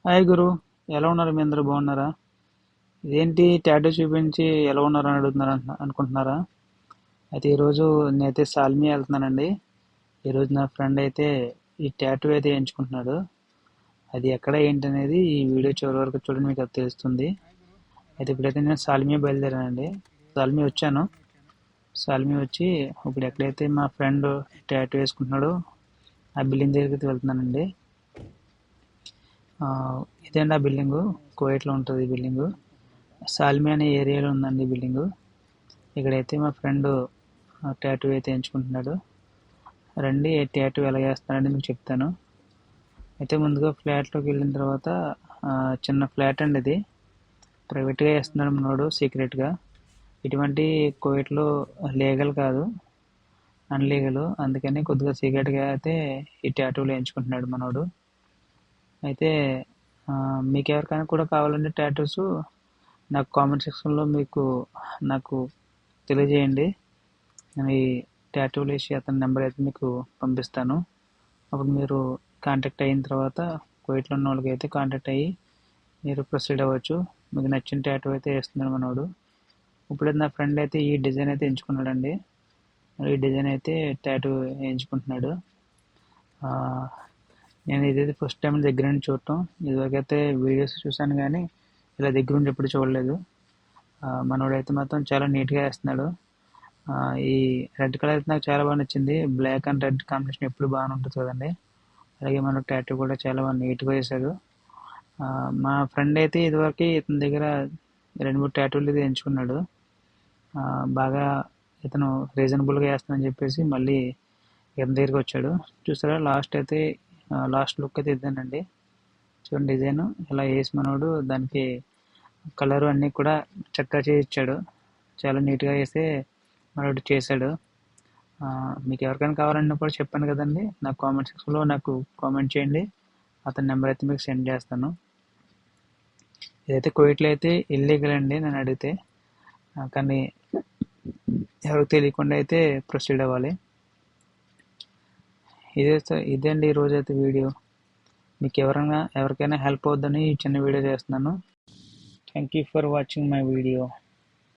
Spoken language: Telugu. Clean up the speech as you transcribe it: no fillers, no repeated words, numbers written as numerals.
హాయ్ గురు, ఎలా ఉన్నారు? మీ అందరూ బాగున్నారా? ఇదేంటి టాటూ చూపించి ఎలా ఉన్నారు అని అడుగుతున్నారు అనుకుంటున్నారా? అయితే ఈరోజు నేనైతే సాల్మి వెళ్తున్నానండి. ఈరోజు నా ఫ్రెండ్ అయితే ఈ టాటూ అయితే వేయించుకుంటున్నాడు. అది ఎక్కడ ఏంటి అనేది ఈ వీడియో చివరి వరకు చూడండి, మీకు అది తెలుస్తుంది. అయితే ఇప్పుడైతే నేను సాల్మి బయలుదేరానండి. సాల్మి వచ్చాను. సాల్మి వచ్చి ఇప్పుడు ఎక్కడైతే మా ఫ్రెండ్ టాటూ వేసుకుంటున్నాడో ఆ బిల్డింగ్ దగ్గరికి వెళ్తున్నానండి. ఇదేంటి ఆ బిల్డింగు, కువైట్లో ఉంటుంది ఈ బిల్డింగు. సాల్మి అనే ఏరియాలో ఉందండి ఈ బిల్డింగు. ఇక్కడైతే మా ఫ్రెండ్ టాటూ అయితే ఎంచుకుంటున్నాడు. రండి టాటూ ఎలా వేస్తున్నాడని మీకు చెప్తాను. అయితే ముందుగా ఫ్లాట్లోకి వెళ్ళిన తర్వాత చిన్న ఫ్లాట్ అండి ఇది. ప్రైవేట్గా వేస్తున్నాడు మనోడు, సీక్రెట్గా. ఇటువంటి కువైట్లో లీగల్ కాదు, అన్లీగల్. అందుకని కొద్దిగా సీక్రెట్గా అయితే ఈ టాటూలు వేయించుకుంటున్నాడు మనోడు. అయితే మీకు ఎవరికైనా కూడా కావాలంటే టాటూస్ నాకు కామెంట్ సెక్షన్లో నాకు తెలియజేయండి. నేను ఈ టాటూలు వేసి అతని నెంబర్ అయితే మీకు పంపిస్తాను. అప్పుడు మీరు కాంటాక్ట్ అయిన తర్వాత కువైట్లో ఉన్న వాళ్ళకి అయితే కాంటాక్ట్ అయ్యి మీరు ప్రొసీడ్ అవ్వచ్చు. మీకు నచ్చిన టాటూ అయితే వేస్తున్నాడు మనోడు. ఇప్పుడైతే నా ఫ్రెండ్ అయితే ఈ డిజైన్ అయితే ఎంచుకున్నాడండి. ఈ డిజైన్ అయితే టాటూ వేయించుకుంటున్నాడు. నేను ఇదైతే ఫస్ట్ టైం దగ్గర నుంచి చూడటం. ఇదివరకైతే వీడియోస్ చూశాను కానీ ఇలా దగ్గర నుంచి ఎప్పుడు చూడలేదు. మనోడైతే మాత్రం చాలా నీట్గా వేస్తున్నాడు. ఈ రెడ్ కలర్ అయితే నాకు చాలా బాగా నచ్చింది. బ్లాక్ అండ్ రెడ్ కాంబినేషన్ ఎప్పుడు బాగానే ఉంటుంది కదండి. అలాగే మన టాటూ కూడా చాలా బాగా నీట్గా వేశాడు. మా ఫ్రెండ్ అయితే ఇదివరకు ఇతని దగ్గర 2-3 టాటూలు ఇది ఎంచుకున్నాడు. బాగా ఇతను రీజనబుల్గా వేస్తానని చెప్పేసి మళ్ళీ ఇతని దగ్గరికి వచ్చాడు. చూసారా, లాస్ట్ లుక్ అయితే ఇదేనండి. చూడండి డిజైన్ ఇలా వేసి మనోడు దానికి కలరు అన్నీ కూడా చక్కగా చేయించాడు. చాలా నీట్గా వేసి మనోడు చేశాడు. మీకు ఎవరికైనా కావాలన్నప్పుడు చెప్పాను కదండి, నాకు కామెంట్ సెక్షన్లో నాకు కామెంట్ చేయండి. అతని నెంబర్ అయితే మీకు సెండ్ చేస్తాను. ఇదైతే కువైట్లో అయితే ఇల్లీగల్ అండి నన్ను అడిగితే. కానీ ఎవరికి తెలియకుండా అయితే ప్రొసీడ్ అవ్వాలి. ఇదే అండి ఈరోజు అయితే వీడియో. మీకు ఎవరికైనా హెల్ప్ అవుద్దని ఈ చిన్న వీడియో చేస్తున్నాను. Thank you for watching my video.